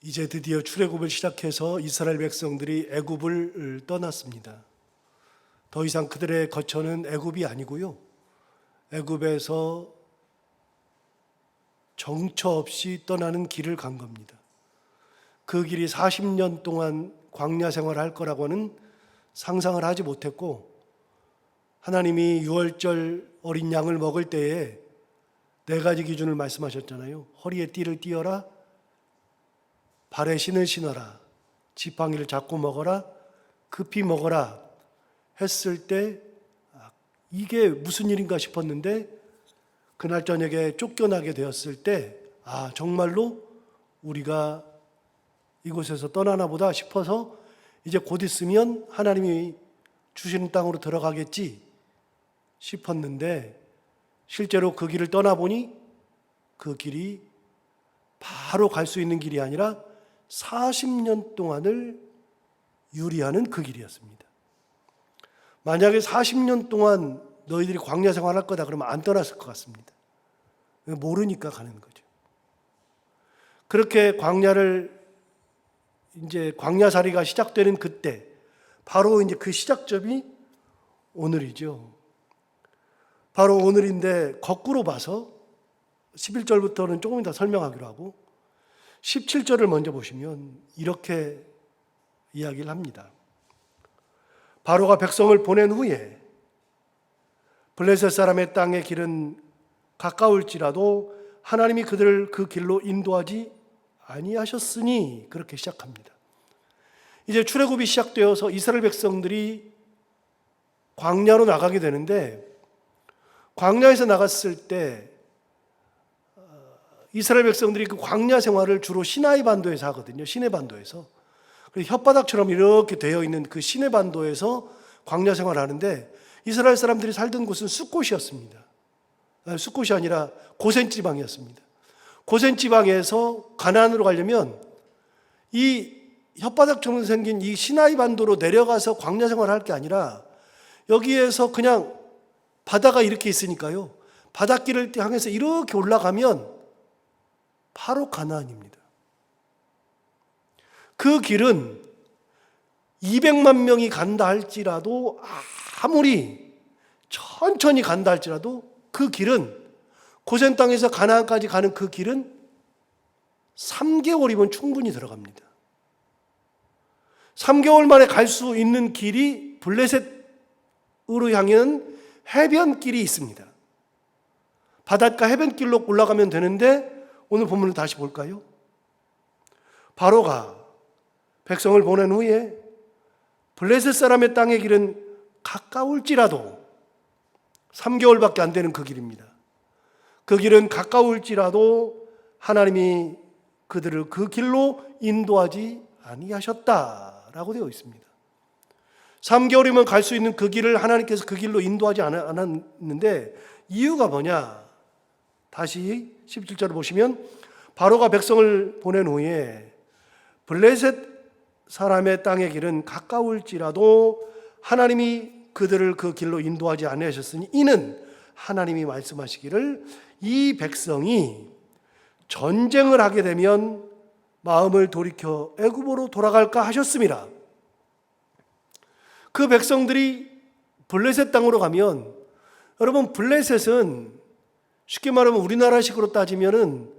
이제 드디어 출애굽을 시작해서 이스라엘 백성들이 애굽을 떠났습니다. 더 이상 그들의 거처는 애굽이 아니고요. 애굽에서 정처 없이 떠나는 길을 간 겁니다. 그 길이 40년 동안 광야 생활을 할 거라고는 상상을 하지 못했고, 하나님이 유월절 어린 양을 먹을 때에 4가지 기준을 말씀하셨잖아요. 허리에 띠를 띠어라, 발에 신을 신어라, 지팡이를 잡고 먹어라, 급히 먹어라 했을 때 이게 무슨 일인가 싶었는데, 그날 저녁에 쫓겨나게 되었을 때 정말로 우리가 이곳에서 떠나나 보다 싶어서 이제 곧 있으면 하나님이 주시는 땅으로 들어가겠지 싶었는데, 실제로 그 길을 떠나보니 그 길이 바로 갈 수 있는 길이 아니라 40년 동안을 유리하는 그 길이었습니다. 만약에 40년 동안 너희들이 광야 생활할 거다 그러면 안 떠났을 것 같습니다. 모르니까 가는 거죠. 그렇게 광야살이가 시작되는 그때, 바로 이제 그 시작점이 오늘이죠. 바로 오늘인데, 거꾸로 봐서 11절부터는 조금 더 설명하기로 하고 17절을 먼저 보시면 이렇게 이야기를 합니다. 바로가 백성을 보낸 후에 블레셋 사람의 땅의 길은 가까울지라도 하나님이 그들을 그 길로 인도하지 아니하셨으니, 그렇게 시작합니다. 이제 출애굽이 시작되어서 이스라엘 백성들이 광야로 나가게 되는데, 광야에서 나갔을 때 이스라엘 백성들이 그 광야 생활을 주로 시나이 반도에서 하거든요. 시내 반도에서. 혓바닥처럼 이렇게 되어 있는 그 시내 반도에서 광야 생활을 하는데, 이스라엘 사람들이 살던 곳은 숫곳이었습니다. 숫곳이 아니라 고센 지방이었습니다. 고센 지방에서 가나안으로 가려면 이 혓바닥처럼 생긴 이 시나이 반도로 내려가서 광야 생활을 할 게 아니라, 여기에서 그냥 바다가 이렇게 있으니까요, 바닷길을 향해서 이렇게 올라가면 바로 가나안입니다. 그 길은 200만 명이 간다 할지라도, 아무리 천천히 간다 할지라도 그 길은, 고센 땅에서 가나안까지 가는 그 길은 3개월이면 충분히 들어갑니다. 3개월 만에 갈 수 있는 길이 블레셋으로 향하는 해변길이 있습니다. 바닷가 해변길로 올라가면 되는데, 오늘 본문을 다시 볼까요? 바로가 백성을 보낸 후에 블레셋 사람의 땅의 길은 가까울지라도, 3개월밖에 안 되는 그 길입니다. 그 길은 가까울지라도 하나님이 그들을 그 길로 인도하지 아니하셨다라고 되어 있습니다. 3개월이면 갈 수 있는 그 길을 하나님께서 그 길로 인도하지 않았는데, 이유가 뭐냐? 다시 17절을 보시면, 바로가 백성을 보낸 후에 블레셋 사람의 땅의 길은 가까울지라도 하나님이 그들을 그 길로 인도하지 아니하셨으니, 이는 하나님이 말씀하시기를 이 백성이 전쟁을 하게 되면 마음을 돌이켜 애굽으로 돌아갈까 하셨습니다. 그 백성들이 블레셋 땅으로 가면, 여러분, 블레셋은 쉽게 말하면 우리나라식으로 따지면은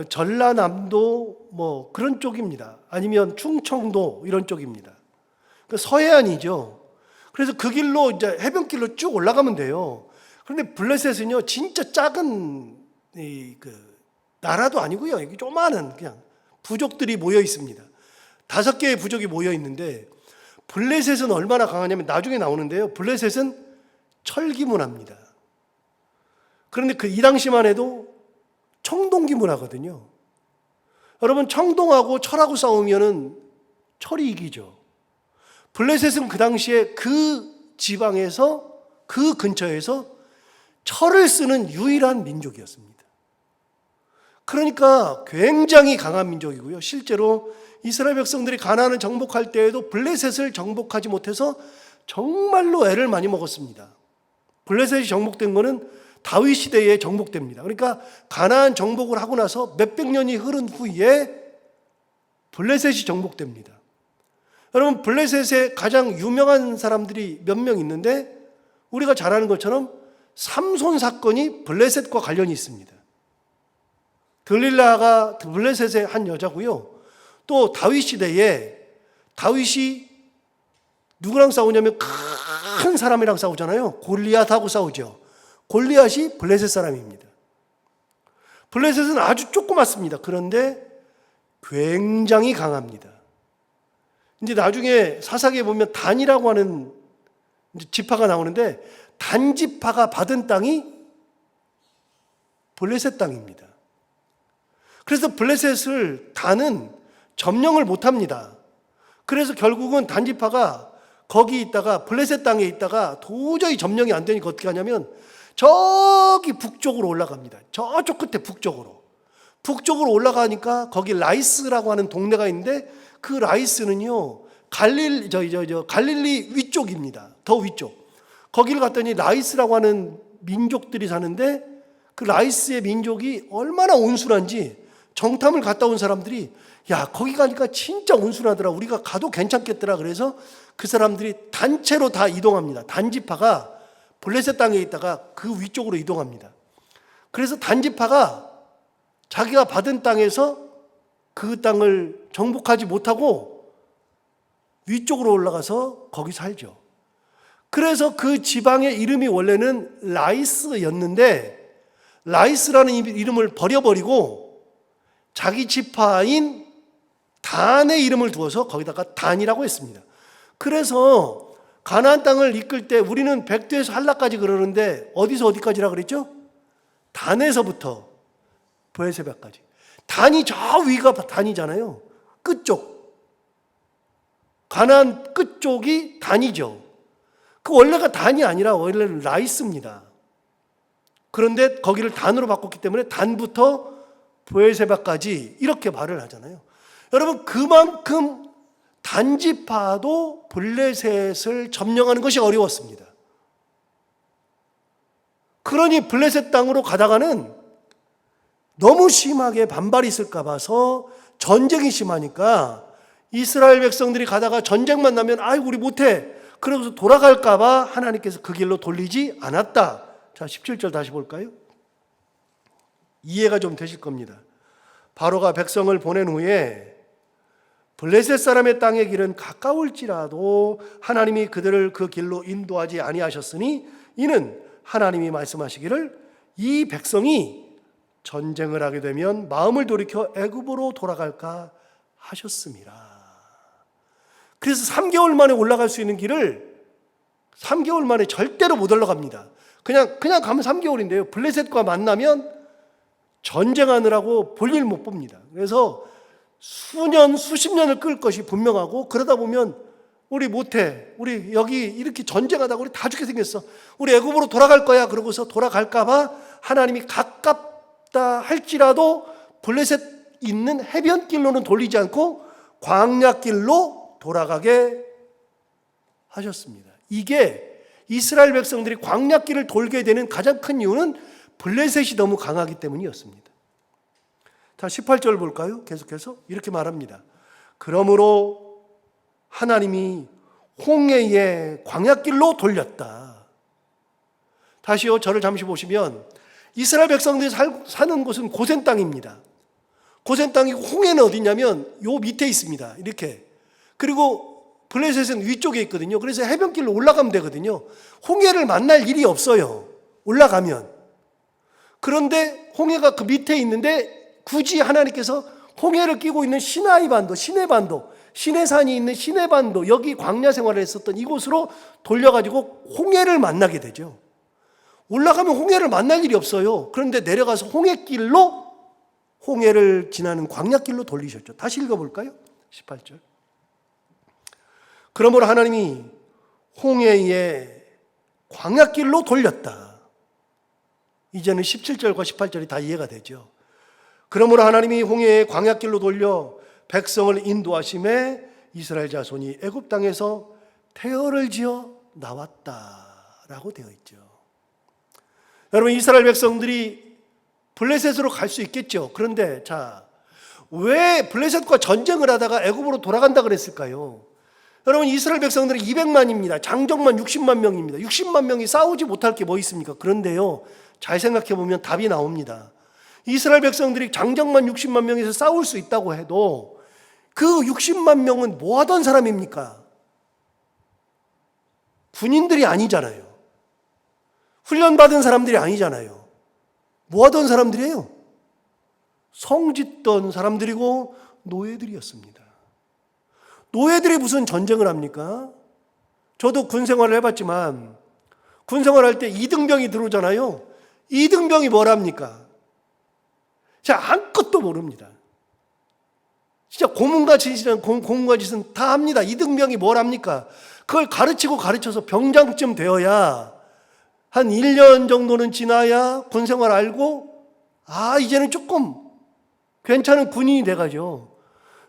전라남도 그런 쪽입니다. 아니면 충청도 이런 쪽입니다. 서해안이죠. 그래서 그 길로 이제 해변길로 쭉 올라가면 돼요. 그런데 블레셋은요, 진짜 작은 나라도 아니고요, 이게 조그마한 그냥 부족들이 모여 있습니다. 5개의 부족이 모여 있는데, 블레셋은 얼마나 강하냐면 나중에 나오는데요, 블레셋은 철기 문화입니다. 그런데 이 당시만 해도 청동기 문화거든요. 여러분, 청동하고 철하고 싸우면은 철이 이기죠. 블레셋은 그 당시에 그 지방에서, 그 근처에서 철을 쓰는 유일한 민족이었습니다. 그러니까 굉장히 강한 민족이고요. 실제로 이스라엘 백성들이 가나안을 정복할 때에도 블레셋을 정복하지 못해서 정말로 애를 많이 먹었습니다. 블레셋이 정복된 거는 다윗 시대에 정복됩니다. 그러니까 가나안 정복을 하고 나서 몇백 년이 흐른 후에 블레셋이 정복됩니다. 여러분, 블레셋의 가장 유명한 사람들이 몇 명 있는데 우리가 잘 아는 것처럼 삼손 사건이 블레셋과 관련이 있습니다. 들릴라가 블레셋의 한 여자고요. 또 다윗 시대에 다윗이 누구랑 싸우냐면 큰 사람이랑 싸우잖아요. 골리앗하고 싸우죠. 골리앗이 블레셋 사람입니다. 블레셋은 아주 조그맣습니다. 그런데 굉장히 강합니다. 이제 나중에 사사기에 보면 단이라고 하는 지파가 나오는데 단 지파가 받은 땅이 블레셋 땅입니다. 그래서 블레셋을 단은 점령을 못합니다. 그래서 결국은 단 지파가 거기 있다가 블레셋 땅에 있다가 도저히 점령이 안 되니까 어떻게 하냐면 저기 북쪽으로 올라갑니다. 저쪽 끝에 북쪽으로 올라가니까 거기 라이스라고 하는 동네가 있는데 그 라이스는요 갈릴리 위쪽입니다. 더 위쪽. 거기를 갔더니 라이스라고 하는 민족들이 사는데 그 라이스의 민족이 얼마나 온순한지 정탐을 갔다 온 사람들이 야 거기 가니까 진짜 온순하더라. 우리가 가도 괜찮겠더라. 그래서 그 사람들이 단체로 다 이동합니다. 단지파가 블레셋 땅에 있다가 그 위쪽으로 이동합니다. 그래서 단지파가 자기가 받은 땅에서 그 땅을 정복하지 못하고 위쪽으로 올라가서 거기 살죠. 그래서 그 지방의 이름이 원래는 라이스였는데 라이스라는 이름을 버려버리고 자기 지파인 단의 이름을 두어서 거기다가 단이라고 했습니다. 그래서 가나안 땅을 이끌 때 우리는 백두에서 한라까지 그러는데 어디서 어디까지라 그랬죠? 단에서부터 브에세바까지. 단이 저 위가 단이잖아요. 끝쪽. 가나안 끝쪽이 단이죠. 그 원래가 단이 아니라 원래는 라이스입니다. 그런데 거기를 단으로 바꿨기 때문에 단부터 브에세바까지 이렇게 말을 하잖아요. 여러분 그만큼 단지파도 블레셋을 점령하는 것이 어려웠습니다. 그러니 블레셋 땅으로 가다가는 너무 심하게 반발이 있을까 봐서 전쟁이 심하니까 이스라엘 백성들이 가다가 전쟁만 나면 아이고 우리 못해. 그러고서 돌아갈까 봐 하나님께서 그 길로 돌리지 않았다. 자 17절 다시 볼까요? 이해가 좀 되실 겁니다. 바로가 백성을 보낸 후에 블레셋 사람의 땅의 길은 가까울지라도 하나님이 그들을 그 길로 인도하지 아니하셨으니 이는 하나님이 말씀하시기를 이 백성이 전쟁을 하게 되면 마음을 돌이켜 애굽으로 돌아갈까 하셨습니다. 그래서 3개월 만에 올라갈 수 있는 길을 3개월 만에 절대로 못 올라갑니다. 그냥 가면 3개월인데요. 블레셋과 만나면 전쟁하느라고 볼일 못 봅니다. 그래서 수년, 수십 년을 끌 것이 분명하고 그러다 보면 우리 못해. 우리 여기 이렇게 전쟁하다가 우리 다 죽게 생겼어. 우리 애굽으로 돌아갈 거야. 그러고서 돌아갈까 봐 하나님이 가깝다 할지라도 블레셋 있는 해변길로는 돌리지 않고 광야길로 돌아가게 하셨습니다. 이게 이스라엘 백성들이 광야길을 돌게 되는 가장 큰 이유는 블레셋이 너무 강하기 때문이었습니다. 자, 18절 볼까요? 계속해서 이렇게 말합니다. 그러므로 하나님이 홍해의 광야길로 돌렸다. 다시요, 저를 잠시 보시면 이스라엘 백성들이 사는 곳은 고센 땅입니다. 고센 땅이고 홍해는 어디냐면 요 밑에 있습니다. 이렇게. 그리고 블레셋은 위쪽에 있거든요. 그래서 해변길로 올라가면 되거든요. 홍해를 만날 일이 없어요. 올라가면. 그런데 홍해가 그 밑에 있는데 굳이 하나님께서 홍해를 끼고 있는 시내반도, 시내산이 있는 시내반도, 여기 광야 생활을 했었던 이곳으로 돌려가지고 홍해를 만나게 되죠. 올라가면 홍해를 만날 일이 없어요. 그런데 내려가서 홍해길로 홍해를 지나는 광야길로 돌리셨죠. 다시 읽어볼까요? 18절. 그러므로 하나님이 홍해의 광야길로 돌렸다. 이제는 17절과 18절이 다 이해가 되죠. 그러므로 하나님이 홍해의 광야길로 돌려 백성을 인도하심에 이스라엘 자손이 애굽 땅에서 태어를 지어 나왔다라고 되어 있죠. 여러분 이스라엘 백성들이 블레셋으로 갈 수 있겠죠. 그런데 자 왜 블레셋과 전쟁을 하다가 애굽으로 돌아간다 그랬을까요? 여러분, 이스라엘 백성들은 200만입니다. 장정만 60만 명입니다. 60만 명이 싸우지 못할 게 뭐 있습니까? 그런데요, 잘 생각해 보면 답이 나옵니다. 이스라엘 백성들이 장정만 60만 명에서 싸울 수 있다고 해도 그 60만 명은 뭐 하던 사람입니까? 군인들이 아니잖아요. 훈련받은 사람들이 아니잖아요. 뭐 하던 사람들이에요? 성짓던 사람들이고 노예들이었습니다. 노예들이 무슨 전쟁을 합니까? 저도 군 생활을 해봤지만 군 생활할 때 이등병이 들어오잖아요. 이등병이 뭘 합니까? 진짜 아무것도 모릅니다. 진짜 고문과 짓은 다 합니다. 이등병이 뭘 합니까? 그걸 가르쳐서 병장쯤 되어야 한 1년 정도는 지나야 군 생활 알고 이제는 조금 괜찮은 군인이 돼가죠.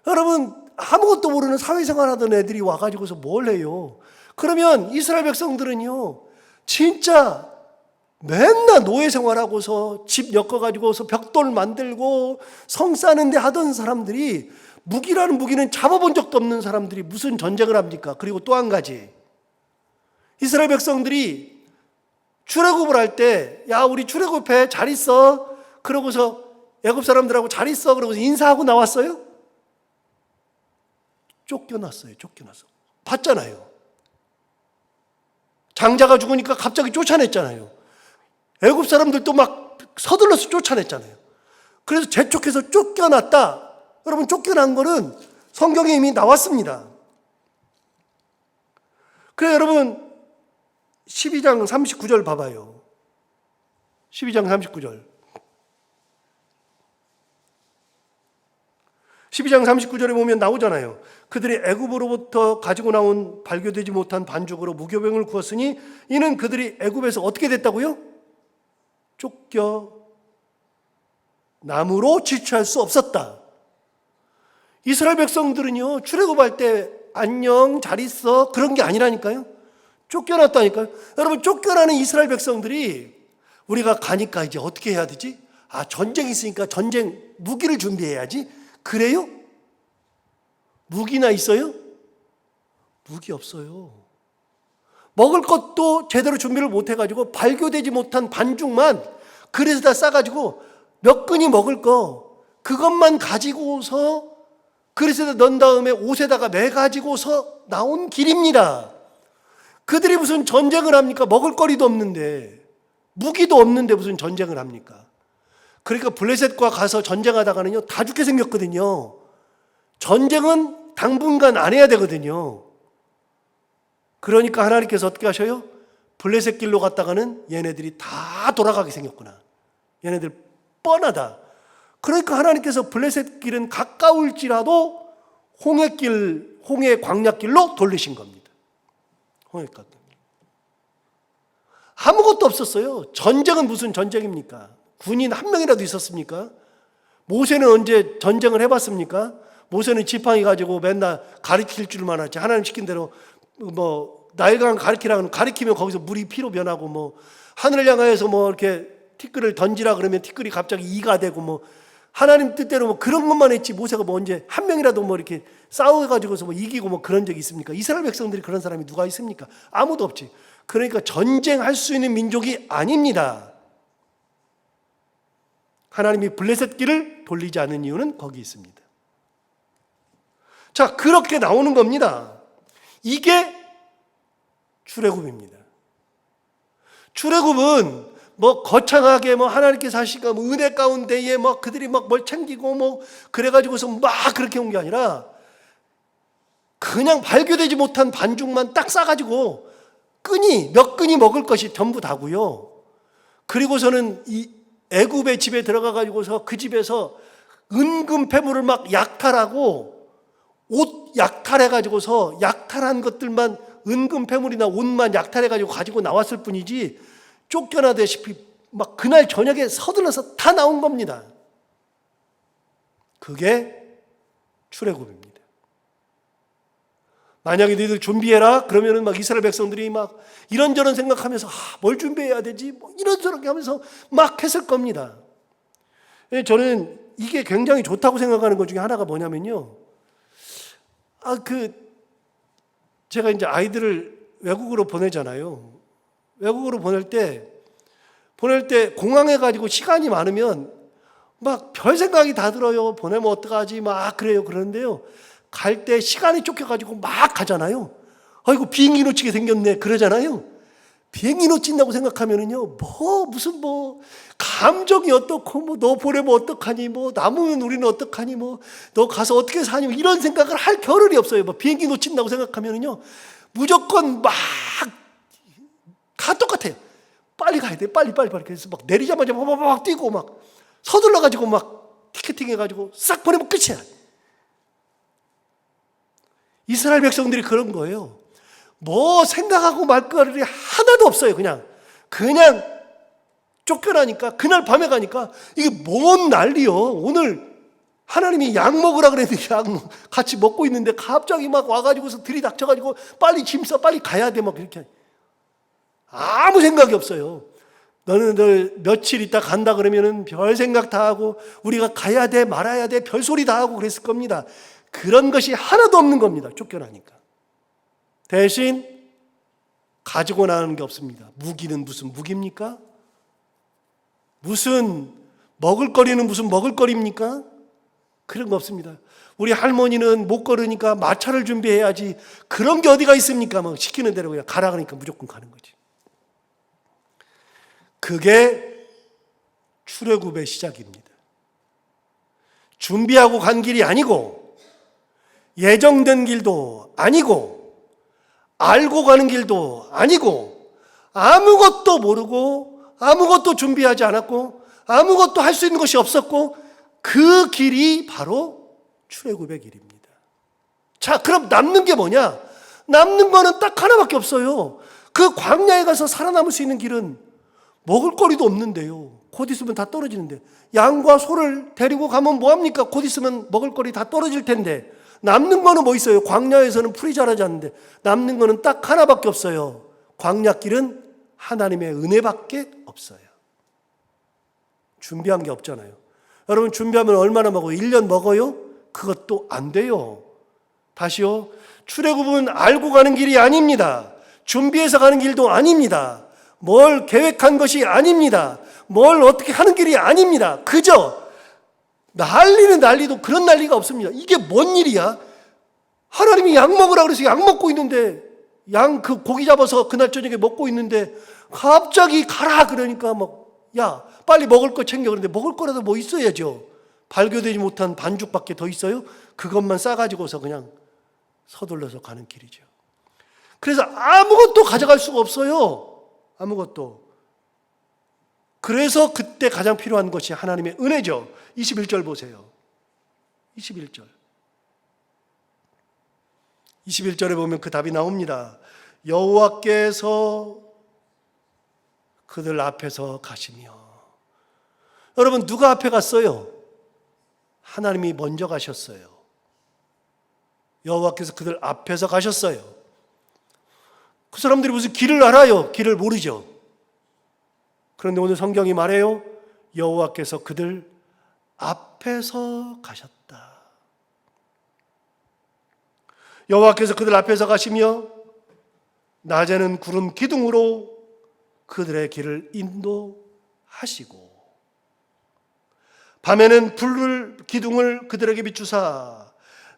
여러분, 아무것도 모르는 사회생활 하던 애들이 와가지고서 뭘 해요? 그러면 이스라엘 백성들은요, 진짜 맨날 노예 생활하고서 집 엮어가지고서 벽돌 만들고 성 싸는데 하던 사람들이, 무기라는 무기는 잡아본 적도 없는 사람들이 무슨 전쟁을 합니까? 그리고 또 한 가지, 이스라엘 백성들이 출애굽을 할 때, 야, 우리 출애굽해, 잘 있어. 그러고서 애굽 사람들하고 잘 있어. 그러고서 인사하고 나왔어요? 쫓겨났어요. 봤잖아요. 장자가 죽으니까 갑자기 쫓아냈잖아요. 애굽 사람들도 막 서둘러서 쫓아냈잖아요. 그래서 재촉해서 쫓겨났다. 여러분, 쫓겨난 거는 성경에 이미 나왔습니다. 그래, 여러분, 12장 39절 봐봐요. 12장 39절. 12장 39절에 보면 나오잖아요. 그들이 애굽으로부터 가지고 나온 발교되지 못한 반죽으로 무교병을 구웠으니 이는 그들이 애굽에서 어떻게 됐다고요? 쫓겨 남으로 지체할 수 없었다. 이스라엘 백성들은요, 출애굽할 때 안녕 잘 있어 그런 게 아니라니까요. 쫓겨났다니까요. 여러분, 쫓겨나는 이스라엘 백성들이 우리가 가니까 이제 어떻게 해야 되지? 전쟁이 있으니까 전쟁 무기를 준비해야지. 그래요? 무기나 있어요? 무기 없어요. 먹을 것도 제대로 준비를 못 해가지고 발교되지 못한 반죽만 그릇에다 싸가지고 몇 근이 먹을 거 그것만 가지고서 그릇에다 넣은 다음에 옷에다가 매가지고서 나온 길입니다. 그들이 무슨 전쟁을 합니까? 먹을 거리도 없는데, 무기도 없는데 무슨 전쟁을 합니까? 그러니까 블레셋과 가서 전쟁하다가는요, 다 죽게 생겼거든요. 전쟁은 당분간 안 해야 되거든요. 그러니까 하나님께서 어떻게 하셔요? 블레셋 길로 갔다가는 얘네들이 다 돌아가게 생겼구나. 얘네들 뻔하다. 그러니까 하나님께서 블레셋 길은 가까울지라도 홍해 광야길로 돌리신 겁니다. 홍해까지. 아무것도 없었어요. 전쟁은 무슨 전쟁입니까? 군인 한 명이라도 있었습니까? 모세는 언제 전쟁을 해봤습니까? 모세는 지팡이 가지고 맨날 가르칠 줄만 알았지. 하나님 시킨 대로 나일강 가르치라고 가르치면 거기서 물이 피로 변하고 하늘을 향하여서 이렇게 티끌을 던지라 그러면 티끌이 갑자기 이가 되고 하나님 뜻대로 그런 것만 했지. 모세가 언제 한 명이라도 이렇게 싸워가지고서 이기고 그런 적이 있습니까? 이스라엘 백성들이 그런 사람이 누가 있습니까? 아무도 없지. 그러니까 전쟁할 수 있는 민족이 아닙니다. 하나님이 블레셋 길을 돌리지 않은 이유는 거기 있습니다. 자, 그렇게 나오는 겁니다. 이게 출애굽입니다. 출애굽은 거창하게 하나님께서 하시가 은혜 가운데에 그들이 뭘 챙기고 그래가지고서 그렇게 온 게 아니라 그냥 발교되지 못한 반죽만 딱 싸가지고 몇 근이 먹을 것이 전부 다고요. 그리고서는 이 애굽의 집에 들어가가지고서 그 집에서 은금 패물을 약탈하고 옷 약탈해가지고서 약탈한 것들만 은금 패물이나 옷만 약탈해가지고 가지고 나왔을 뿐이지 쫓겨나다시피 그날 저녁에 서둘러서 다 나온 겁니다. 그게 출애굽입니다. 만약에 너희들 준비해라 그러면은 이스라엘 백성들이 이런저런 생각하면서 뭘 준비해야 되지? 이런저런 하면서 했을 겁니다. 저는 이게 굉장히 좋다고 생각하는 것 중에 하나가 뭐냐면요. 제가 이제 아이들을 외국으로 보내잖아요. 외국으로 보낼 때 공항에 가지고 시간이 많으면 막 별 생각이 다 들어요. 보내면 어떡하지? 막 그래요. 그러는데요. 갈 때 시간이 쫓겨가지고 막 가잖아요. 아이고, 비행기 놓치게 생겼네. 그러잖아요. 비행기 놓친다고 생각하면은요, 무슨 감정이 어떻고, 너 보내면 어떡하니, 남으면 우리는 어떡하니, 너 가서 어떻게 사니, 이런 생각을 할 겨를이 없어요. 비행기 놓친다고 생각하면은요, 무조건 다 똑같아요. 빨리 가야 돼. 빨리. 그래서 막 내리자마자 막 뛰고 막 서둘러가지고 막 티켓팅 해가지고 싹 보내면 끝이야. 이스라엘 백성들이 그런 거예요. 생각하고 말 거리 하나도 없어요. 그냥 쫓겨나니까, 그날 밤에 가니까 이게 뭔 난리요. 오늘 하나님이 약 먹으라 그랬는데 약 같이 먹고 있는데 갑자기 막 와가지고서 들이닥쳐가지고 빨리 짐 싸, 빨리 가야 돼. 막 그렇게. 아무 생각이 없어요. 너는 며칠 있다 간다 그러면은 별 생각 다 하고 우리가 가야 돼 말아야 돼 별소리 다 하고 그랬을 겁니다. 그런 것이 하나도 없는 겁니다. 쫓겨나니까. 대신 가지고 나가는 게 없습니다. 무기는 무슨 무기입니까? 무슨 먹을거리는 무슨 먹을거리입니까? 그런 거 없습니다. 우리 할머니는 못 걸으니까 마차를 준비해야지. 그런 게 어디가 있습니까? 시키는 대로 그냥 가라 그러니까 무조건 가는 거지. 그게 출애굽의 시작입니다. 준비하고 간 길이 아니고, 예정된 길도 아니고, 알고 가는 길도 아니고, 아무것도 모르고 아무것도 준비하지 않았고 아무것도 할 수 있는 것이 없었고, 그 길이 바로 출애굽의 길입니다. 자, 그럼 남는 게 뭐냐? 남는 거는 딱 하나밖에 없어요. 그 광야에 가서 살아남을 수 있는 길은 먹을거리도 없는데요. 곧 있으면 다 떨어지는데, 양과 소를 데리고 가면 뭐합니까? 곧 있으면 먹을거리 다 떨어질 텐데, 남는 거는 뭐 있어요? 광야에서는 풀이 자라지 않는데 남는 거는 딱 하나밖에 없어요. 광야길은 하나님의 은혜밖에 없어요. 준비한 게 없잖아요. 여러분, 준비하면 얼마나 먹어요? 1년 먹어요? 그것도 안 돼요. 다시요. 출애굽은 알고 가는 길이 아닙니다. 준비해서 가는 길도 아닙니다. 뭘 계획한 것이 아닙니다. 뭘 어떻게 하는 길이 아닙니다. 그저 난리는 난리도 그런 난리가 없습니다. 이게 뭔 일이야? 하나님이 약 먹으라 그래서 약 먹고 있는데, 양 고기 잡아서 그날 저녁에 먹고 있는데 갑자기 가라 그러니까 야 빨리 먹을 거 챙겨. 그런데 먹을 거라도 뭐 있어야죠. 발교되지 못한 반죽밖에 더 있어요? 그것만 싸가지고서 그냥 서둘러서 가는 길이죠. 그래서 아무것도 가져갈 수가 없어요. 아무것도. 그래서 그때 가장 필요한 것이 하나님의 은혜죠. 21절 보세요. 21절에 보면 그 답이 나옵니다. 여호와께서 그들 앞에서 가시며. 여러분, 누가 앞에 갔어요? 하나님이 먼저 가셨어요. 여호와께서 그들 앞에서 가셨어요. 그 사람들이 무슨 길을 알아요? 길을 모르죠. 그런데 오늘 성경이 말해요. 여호와께서 그들 앞에서 가셨다. 여호와께서 그들 앞에서 가시며 낮에는 구름 기둥으로 그들의 길을 인도하시고 밤에는 불 기둥을 그들에게 비추사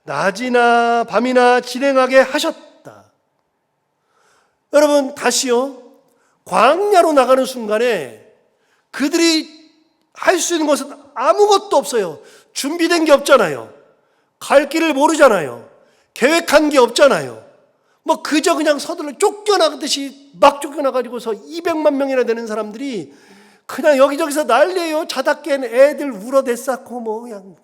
낮이나 밤이나 진행하게 하셨다. 여러분, 다시요. 광야로 나가는 순간에 그들이 할 수 있는 것은 아무것도 없어요. 준비된 게 없잖아요. 갈 길을 모르잖아요. 계획한 게 없잖아요. 그저 그냥 서둘러 쫓겨나듯이 막 쫓겨나가지고서 200만 명이나 되는 사람들이 그냥 여기저기서 난리예요. 자다 깬 애들 울어댔었고 그냥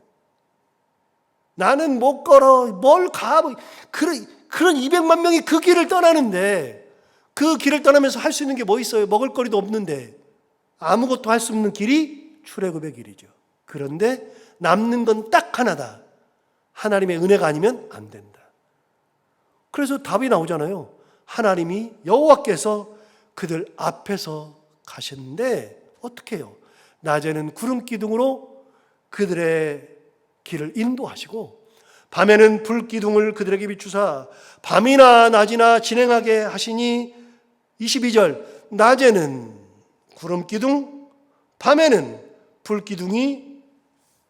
나는 못 걸어 뭘 가. 그런 200만 명이 그 길을 떠나는데, 그 길을 떠나면서 할 수 있는 게 뭐 있어요? 먹을 거리도 없는데 아무것도 할 수 없는 길이 출애굽의 길이죠. 그런데 남는 건 딱 하나다. 하나님의 은혜가 아니면 안 된다. 그래서 답이 나오잖아요. 하나님이 여호와께서 그들 앞에서 가셨는데 어떻게 해요? 낮에는 구름 기둥으로 그들의 길을 인도하시고 밤에는 불기둥을 그들에게 비추사 밤이나 낮이나 진행하게 하시니 22절 낮에는 구름기둥 밤에는 불기둥이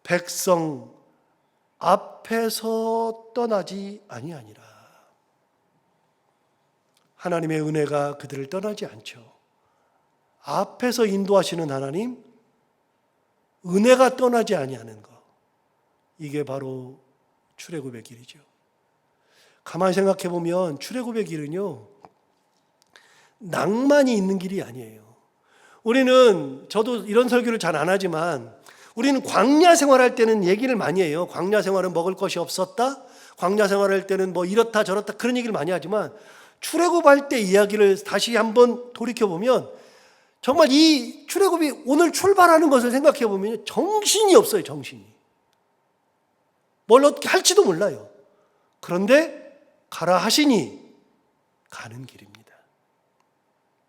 백성 앞에서 떠나지 아니하니라. 하나님의 은혜가 그들을 떠나지 않죠. 앞에서 인도하시는 하나님, 은혜가 떠나지 아니하는 것, 이게 바로 출애굽의 길이죠. 가만히 생각해 보면 출애굽의 길은요, 낭만이 있는 길이 아니에요. 우리는, 저도 이런 설교를 잘 안 하지만 우리는 광야 생활할 때는 얘기를 많이 해요. 광야 생활은 먹을 것이 없었다, 광야 생활할 때는 뭐 이렇다 저렇다 그런 얘기를 많이 하지만 출애굽할 때 이야기를 다시 한번 돌이켜보면 정말 이 출애굽이 오늘 출발하는 것을 생각해 보면 정신이 없어요. 정신이. 뭘 어떻게 할지도 몰라요. 그런데 가라 하시니 가는 길입니다.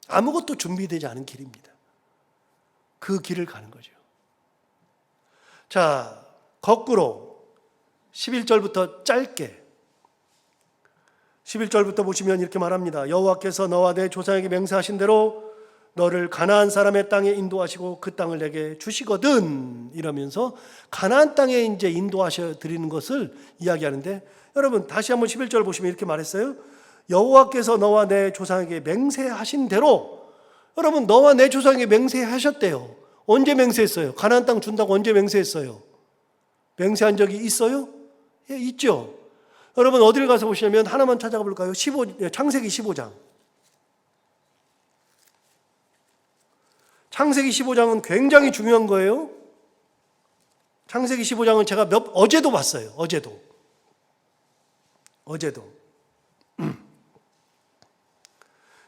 아무것도 준비되지 않은 길입니다. 그 길을 가는 거죠. 자, 거꾸로 11절부터 짧게 11절부터 보시면 이렇게 말합니다. 여호와께서 너와 내 조상에게 맹세하신 대로 너를 가나안 사람의 땅에 인도하시고 그 땅을 내게 주시거든, 이러면서 가나안 땅에 이제 인도하셔 드리는 것을 이야기하는데, 여러분 다시 한번 11절 보시면 이렇게 말했어요. 여호와께서 너와 내 조상에게 맹세하신 대로. 여러분, 너와 내 조상에게 맹세하셨대요. 언제 맹세했어요? 가나안 땅 준다고 언제 맹세했어요? 맹세한 적이 있어요? 예, 있죠. 여러분 어디를 가서 보시냐면 하나만 찾아가 볼까요? 창세기 15장. 창세기 15장은 굉장히 중요한 거예요. 창세기 15장은 제가 어제도 봤어요. 어제도.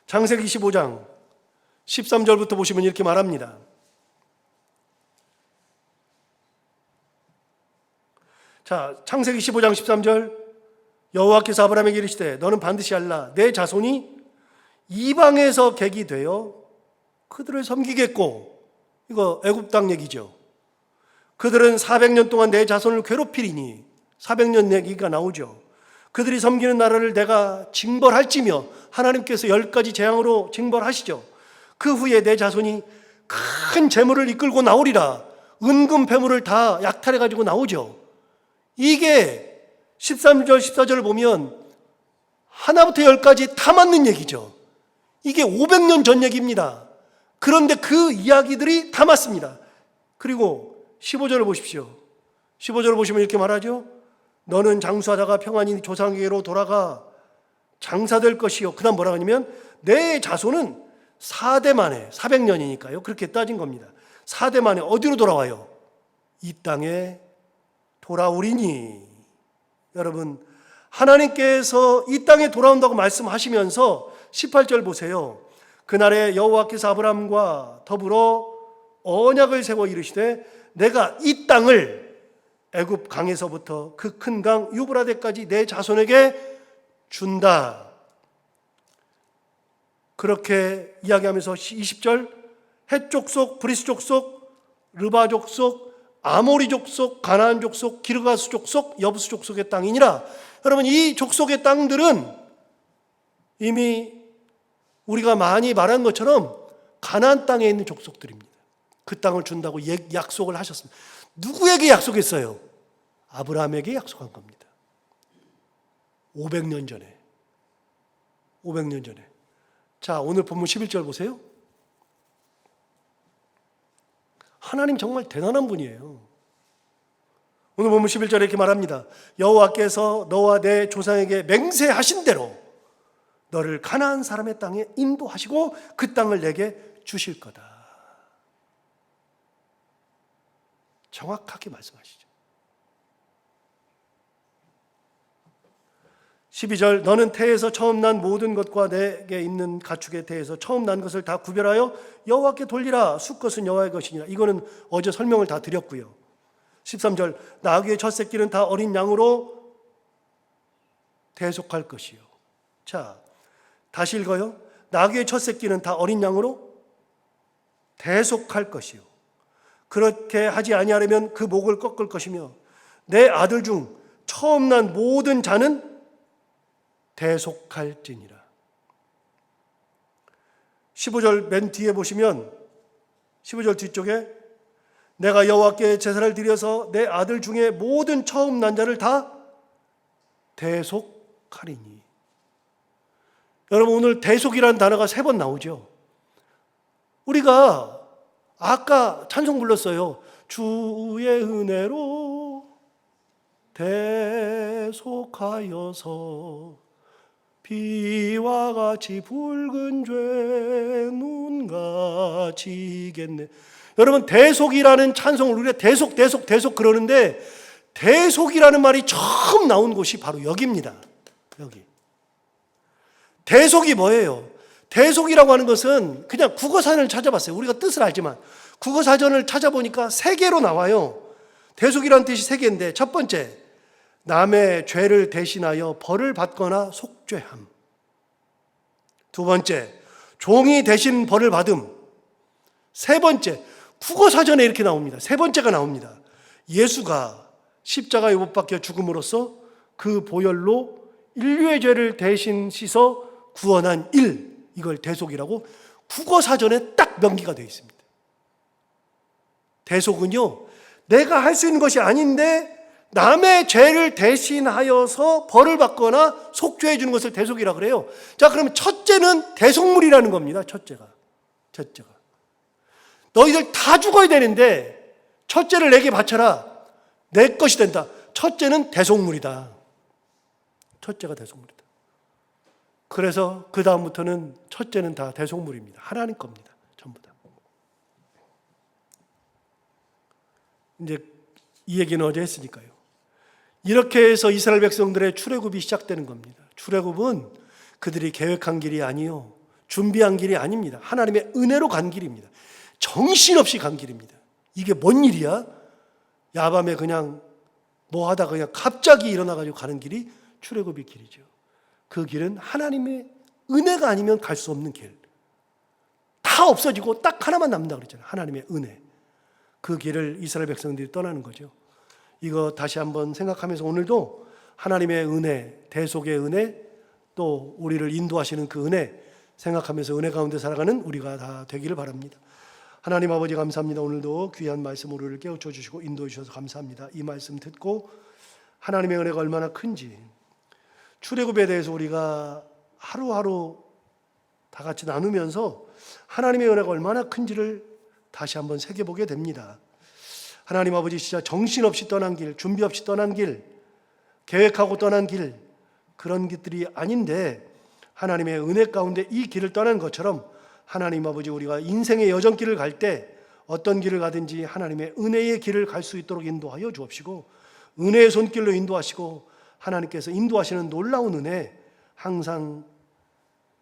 창세기 15장 13절부터 보시면 이렇게 말합니다. 자, 창세기 15장 13절. 여호와께서 아브라함에게 이르시되 너는 반드시 알라. 내 자손이 이방에서 객이 되어 그들을 섬기겠고, 이거 애굽 땅 얘기죠. 그들은 400년 동안 내 자손을 괴롭히리니, 400년 얘기가 나오죠. 그들이 섬기는 나라를 내가 징벌할지며, 하나님께서 10가지 재앙으로 징벌하시죠. 그 후에 내 자손이 큰 재물을 이끌고 나오리라. 은금 배물을 다 약탈해 가지고 나오죠. 이게 13절 14절을 보면 하나부터 10까지 다 맞는 얘기죠. 이게 500년 전 얘기입니다. 그런데 그 이야기들이 다 맞습니다. 그리고 15절을 보십시오. 15절을 보시면 이렇게 말하죠. 너는 장수하다가 평안히 조상에게로 돌아가 장사될 것이요. 그 다음 뭐라고 하냐면 내 자손은 4대 만에, 400년이니까요. 그렇게 따진 겁니다. 4대 만에 어디로 돌아와요? 이 땅에 돌아오리니. 여러분, 하나님께서 이 땅에 돌아온다고 말씀하시면서 18절 보세요. 그날에 여호와께서 아브라함과 더불어 언약을 세워 이르시되 내가 이 땅을 애굽 강에서부터 그 큰 강 유브라데까지 내 자손에게 준다. 그렇게 이야기하면서 20절 헷 족속, 브리스 족속, 르바 족속, 아모리 족속, 가나안 족속, 기르가스 족속, 여부스 족속의 땅이니라. 여러분, 이 족속의 땅들은 이미 우리가 많이 말한 것처럼 가나안 땅에 있는 족속들입니다. 그 땅을 준다고 약속을 하셨습니다. 누구에게 약속했어요? 아브라함에게 약속한 겁니다. 500년 전에. 500년 전에. 자, 오늘 본문 11절 보세요. 하나님 정말 대단한 분이에요. 오늘 본문 11절에 이렇게 말합니다. 여호와께서 너와 내 조상에게 맹세하신 대로 너를 가나안 사람의 땅에 인도하시고 그 땅을 내게 주실 거다. 정확하게 말씀하시죠. 12절 너는 태에서 처음 난 모든 것과 내게 있는 가축의 태에서 처음 난 것을 다 구별하여 여호와께 돌리라. 수것은 여호와의 것이니라. 이거는 어제 설명을 다 드렸고요. 13절 나귀의 첫 새끼는 다 어린 양으로 대속할 것이요. 자, 다시 읽어요. 나귀의 첫 새끼는 다 어린 양으로 대속할 것이요. 그렇게 하지 아니하려면 그 목을 꺾을 것이며 내 아들 중 처음 난 모든 자는 대속할지니라. 15절 맨 뒤에 보시면 15절 뒤쪽에 내가 여호와께 제사를 드려서 내 아들 중에 모든 처음 난 자를 다 대속하리니. 여러분, 오늘 대속이라는 단어가 3번 나오죠. 우리가 아까 찬송 불렀어요. 주의 은혜로 대속하여서 비와 같이 붉은 죄 눈같이 겠네. 여러분, 대속이라는 찬송을 우리가 대속 그러는데 대속이라는 말이 처음 나온 곳이 바로 여기입니다. 여기. 대속이 뭐예요? 대속이라고 하는 것은 그냥 국어사전을 찾아봤어요. 우리가 뜻을 알지만 국어사전을 찾아보니까 3개로 나와요. 대속이라는 뜻이 3개인데, 첫 번째, 남의 죄를 대신하여 벌을 받거나 속죄함. 두 번째, 종이 대신 벌을 받음. 세 번째, 국어사전에 이렇게 나옵니다. 세 번째가 나옵니다. 예수가 십자가에 못 박혀 죽음으로써 그 보혈로 인류의 죄를 대신 씻어 구원한 일, 이걸 대속이라고 국어사전에 딱 명기가 되어 있습니다. 대속은요, 내가 할 수 있는 것이 아닌데 남의 죄를 대신하여서 벌을 받거나 속죄해 주는 것을 대속이라고 그래요. 자, 그러면 첫째는 대속물이라는 겁니다. 첫째가. 너희들 다 죽어야 되는데 첫째를 내게 바쳐라. 내 것이 된다. 첫째는 대속물이다. 첫째가 대속물이다. 그래서 그 다음부터는 첫째는 다 대속물입니다. 하나님 겁니다. 전부 다. 이제 이 얘기는 어제 했으니까요. 이렇게 해서 이스라엘 백성들의 출애굽이 시작되는 겁니다. 출애굽은 그들이 계획한 길이 아니요, 준비한 길이 아닙니다. 하나님의 은혜로 간 길입니다. 정신없이 간 길입니다. 이게 뭔 일이야? 야밤에 그냥 뭐 하다가 그냥 갑자기 일어나가지고 가는 길이 출애굽의 길이죠. 그 길은 하나님의 은혜가 아니면 갈 수 없는 길. 다 없어지고 딱 하나만 남는다 그랬잖아요. 하나님의 은혜. 그 길을 이스라엘 백성들이 떠나는 거죠. 이거 다시 한번 생각하면서 오늘도 하나님의 은혜, 대속의 은혜, 또 우리를 인도하시는 그 은혜 생각하면서 은혜 가운데 살아가는 우리가 다 되기를 바랍니다. 하나님 아버지 감사합니다. 오늘도 귀한 말씀 우리를 깨우쳐 주시고 인도해 주셔서 감사합니다. 이 말씀 듣고 하나님의 은혜가 얼마나 큰지, 출애굽에 대해서 우리가 하루하루 다 같이 나누면서 하나님의 은혜가 얼마나 큰지를 다시 한번 새겨보게 됩니다. 하나님 아버지, 진짜 정신없이 떠난 길, 준비 없이 떠난 길, 계획하고 떠난 길, 그런 길들이 아닌데 하나님의 은혜 가운데 이 길을 떠난 것처럼 하나님 아버지, 우리가 인생의 여정길을 갈 때 어떤 길을 가든지 하나님의 은혜의 길을 갈 수 있도록 인도하여 주옵시고, 은혜의 손길로 인도하시고 하나님께서 인도하시는 놀라운 은혜 항상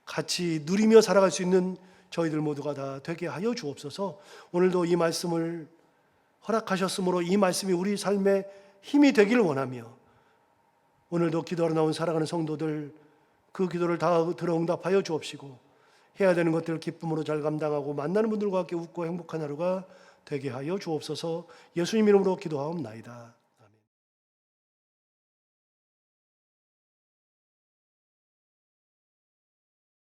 같이 누리며 살아갈 수 있는 저희들 모두가 다 되게 하여 주옵소서. 오늘도 이 말씀을 허락하셨으므로 이 말씀이 우리 삶에 힘이 되기를 원하며, 오늘도 기도하러 나온 살아가는 성도들 그 기도를 다 들어 응답하여 주옵시고, 해야 되는 것들을 기쁨으로 잘 감당하고 만나는 분들과 함께 웃고 행복한 하루가 되게 하여 주옵소서. 예수님 이름으로 기도하옵나이다.